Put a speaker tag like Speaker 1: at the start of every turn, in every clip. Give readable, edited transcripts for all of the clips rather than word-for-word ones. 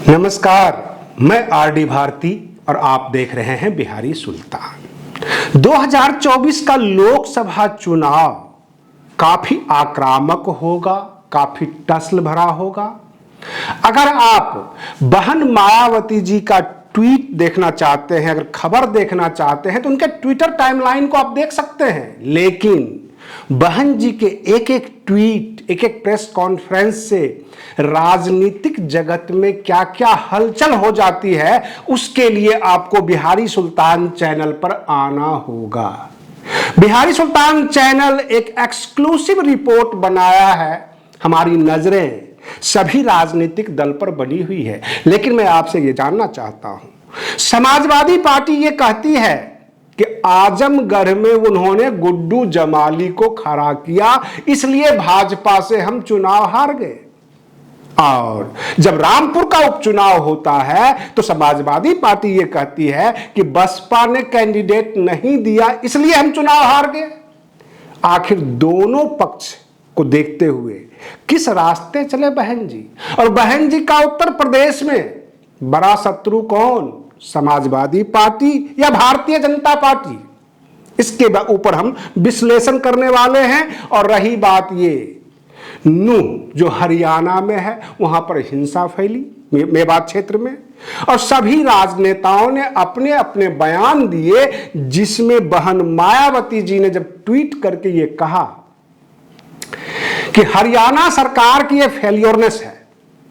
Speaker 1: नमस्कार, मैं आरडी भारती और आप देख रहे हैं बिहारी सुल्तान। 2024 का लोकसभा चुनाव काफी आक्रामक होगा, काफी टसल भरा होगा। अगर आप बहन मायावती जी का ट्वीट देखना चाहते हैं, अगर खबर देखना चाहते हैं तो उनके ट्विटर टाइमलाइन को आप देख सकते हैं, लेकिन बहन जी के एक एक ट्वीट, एक एक प्रेस कॉन्फ्रेंस से राजनीतिक जगत में क्या क्या हलचल हो जाती है, उसके लिए आपको बिहारी सुल्तान चैनल पर आना होगा। बिहारी सुल्तान चैनल एक एक्सक्लूसिव रिपोर्ट बनाया है। हमारी नजरें सभी राजनीतिक दल पर बनी हुई है, लेकिन मैं आपसे यह जानना चाहता हूं, समाजवादी पार्टी ये कहती है कि आजमगढ़ में उन्होंने गुड्डू जमाली को खड़ा किया, इसलिए भाजपा से हम चुनाव हार गए। और जब रामपुर का उपचुनाव होता है तो समाजवादी पार्टी ये कहती है कि बसपा ने कैंडिडेट नहीं दिया, इसलिए हम चुनाव हार गए। आखिर दोनों पक्ष को देखते हुए किस रास्ते चले बहन जी? और बहन जी का उत्तर प्रदेश में बड़ा शत्रु कौन? समाजवादी पार्टी या भारतीय जनता पार्टी? इसके ऊपर हम विश्लेषण करने वाले हैं। और रही बात ये, नूह जो हरियाणा में है, वहां पर हिंसा फैली मेवात क्षेत्र में, और सभी राजनेताओं ने अपने अपने बयान दिए, जिसमें बहन मायावती जी ने जब ट्वीट करके ये कहा कि हरियाणा सरकार की ये फेलियरनेस है,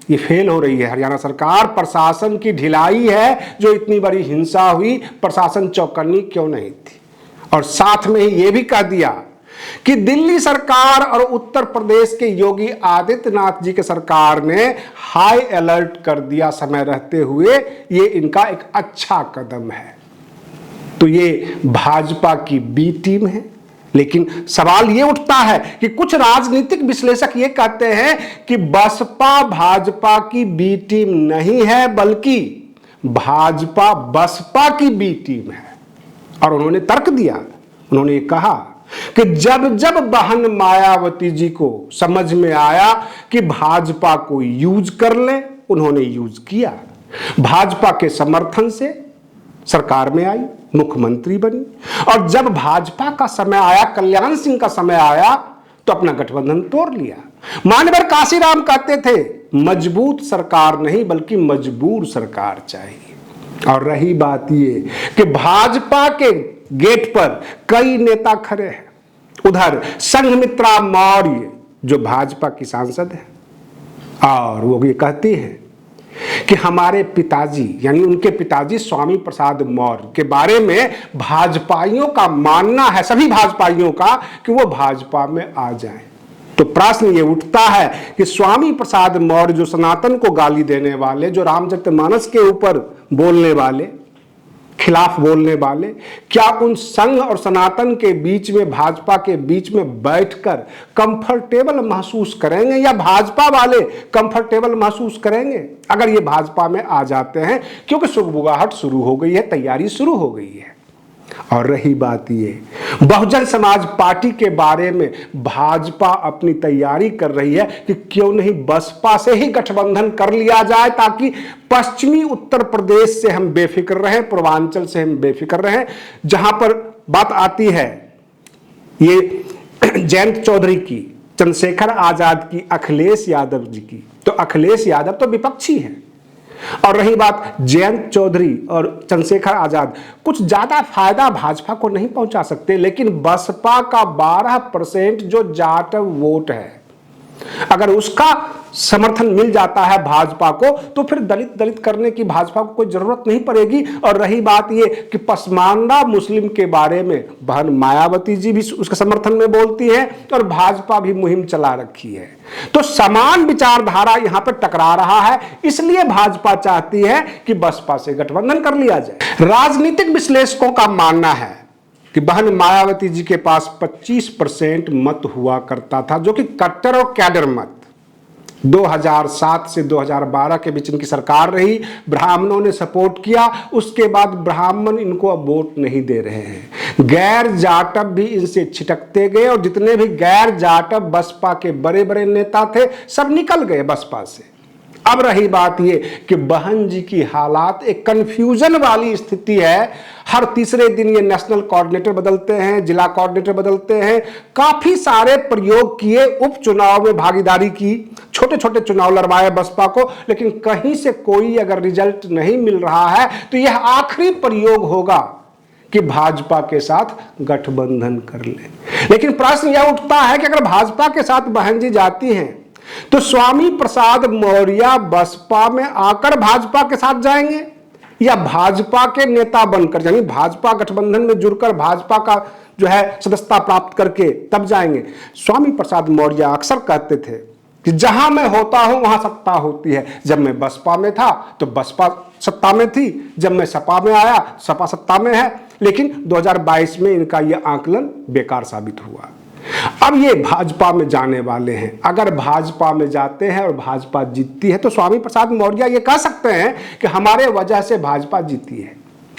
Speaker 1: ये फेल हो रही है हरियाणा सरकार, प्रशासन की ढिलाई है जो इतनी बड़ी हिंसा हुई, प्रशासन चौकन्नी क्यों नहीं थी। और साथ में ही ये भी कह दिया कि दिल्ली सरकार और उत्तर प्रदेश के योगी आदित्यनाथ जी के सरकार ने हाई अलर्ट कर दिया समय रहते हुए, ये इनका एक अच्छा कदम है। तो ये भाजपा की बी टीम है। लेकिन सवाल ये उठता है कि कुछ राजनीतिक विश्लेषक ये कहते हैं कि बसपा भाजपा की बी टीम नहीं है, बल्कि भाजपा बसपा की बी टीम है। और उन्होंने तर्क दिया, उन्होंने कहा कि जब जब बहन मायावती जी को समझ में आया कि भाजपा को यूज कर ले, उन्होंने यूज किया। भाजपा के समर्थन से सरकार में आई, मुख्यमंत्री बनी, और जब भाजपा का समय आया, कल्याण सिंह का समय आया, तो अपना गठबंधन तोड़ लिया। मान्यवर काशीराम कहते थे, मजबूत सरकार नहीं बल्कि मजबूर सरकार चाहिए। और रही बात ये कि भाजपा के गेट पर कई नेता खड़े हैं। उधर संघमित्रा मौर्य जो भाजपा की सांसद है, और वो ये कहती है कि हमारे पिताजी, यानी उनके पिताजी स्वामी प्रसाद मौर्य के बारे में भाजपाइयों का मानना है, सभी भाजपाइयों का, कि वो भाजपा में आ जाएं। तो प्रश्न ये उठता है कि स्वामी प्रसाद मौर्य जो सनातन को गाली देने वाले, जो रामचरितमानस के ऊपर बोलने वाले, खिलाफ बोलने वाले, क्या उन संघ और सनातन के बीच में, भाजपा के बीच में बैठकर कंफर्टेबल महसूस करेंगे, या भाजपा वाले कंफर्टेबल महसूस करेंगे अगर ये भाजपा में आ जाते हैं? क्योंकि सुगबुगाहट शुरू हो गई है, तैयारी शुरू हो गई है। और रही बात ये, बहुजन समाज पार्टी के बारे में भाजपा अपनी तैयारी कर रही है कि क्यों नहीं बसपा से ही गठबंधन कर लिया जाए, ताकि पश्चिमी उत्तर प्रदेश से हम बेफिक्र रहें, पूर्वांचल से हम बेफिक्र रहें। जहां पर बात आती है ये जयंत चौधरी की, चंद्रशेखर आजाद की, अखिलेश यादव जी की, तो अखिलेश यादव तो विपक्षी है। और रही बात जयंत चौधरी और चंद्रशेखर आजाद, कुछ ज्यादा फायदा भाजपा को नहीं पहुंचा सकते, लेकिन बसपा का 12% जो जाट वोट है, अगर उसका समर्थन मिल जाता है भाजपा को, तो फिर दलित करने की भाजपा को कोई जरूरत नहीं पड़ेगी। और रही बात ये कि पसमानदा मुस्लिम के बारे में बहन मायावती जी भी उसके समर्थन में बोलती है, और भाजपा भी मुहिम चला रखी है। तो समान विचारधारा यहां पर टकरा रहा है, इसलिए भाजपा चाहती है कि बसपा से गठबंधन कर लिया जाए। राजनीतिक विश्लेषकों का मानना है कि बहन मायावती जी के पास 25% मत हुआ करता था, जो कि कट्टर और कैडर मत। 2007 से 2012 के बीच इनकी सरकार रही, ब्राह्मणों ने सपोर्ट किया, उसके बाद ब्राह्मण इनको अब वोट नहीं दे रहे हैं। गैर जाटव भी इनसे छिटकते गए, और जितने भी गैर जाटव बसपा के बड़े बड़े नेता थे, सब निकल गए बसपा से। अब रही बात ये कि बहन जी की हालात एक कंफ्यूजन वाली स्थिति है। हर तीसरे दिन ये नेशनल कोऑर्डिनेटर बदलते हैं, जिला कोऑर्डिनेटर बदलते हैं, काफी सारे प्रयोग किए, उपचुनाव में भागीदारी की, छोटे छोटे चुनाव लड़वाए बसपा को, लेकिन कहीं से कोई अगर रिजल्ट नहीं मिल रहा है तो यह आखिरी प्रयोग होगा कि भाजपा के साथ गठबंधन कर ले। लेकिन प्रश्न यह उठता है कि अगर भाजपा के साथ बहन जी जाती हैं तो स्वामी प्रसाद मौर्य बसपा में आकर भाजपा के साथ जाएंगे या भाजपा के नेता बनकर, यानी भाजपा गठबंधन में जुड़कर भाजपा का जो है सदस्यता प्राप्त करके तब जाएंगे। स्वामी प्रसाद मौर्य अक्सर कहते थे कि जहां मैं होता हूं वहां सत्ता होती है। जब मैं बसपा में था तो बसपा सत्ता में थी, जब मैं सपा में आया सपा सत्ता में है। लेकिन 2022 में इनका यह आकलन बेकार साबित हुआ। अब ये भाजपा में जाने वाले हैं। अगर भाजपा में जाते हैं और भाजपा जीतती है तो स्वामी प्रसाद मौर्य ये कह सकते हैं कि हमारे वजह से भाजपा जीती है।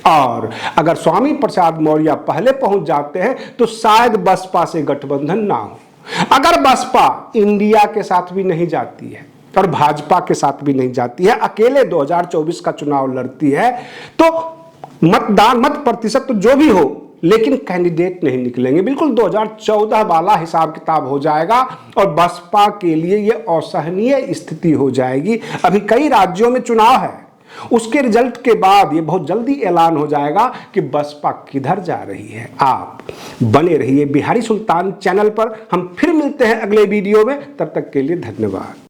Speaker 1: और अगर स्वामी प्रसाद मौर्य पहले पहुंच जाते हैं तो शायद बसपा से गठबंधन ना हो। अगर बसपा इंडिया के साथ भी नहीं जाती है और भाजपा के साथ भी नहीं जाती है, अकेले 2024 का चुनाव लड़ती है, तो मत प्रतिशत तो जो भी हो, लेकिन कैंडिडेट नहीं निकलेंगे। बिल्कुल 2014 वाला हिसाब किताब हो जाएगा और बसपा के लिए यह असहनीय स्थिति हो जाएगी। अभी कई राज्यों में चुनाव है, उसके रिजल्ट के बाद ये बहुत जल्दी ऐलान हो जाएगा कि बसपा किधर जा रही है। आप बने रहिए बिहारी सुल्तान चैनल पर। हम फिर मिलते हैं अगले वीडियो में, तब तक के लिए धन्यवाद।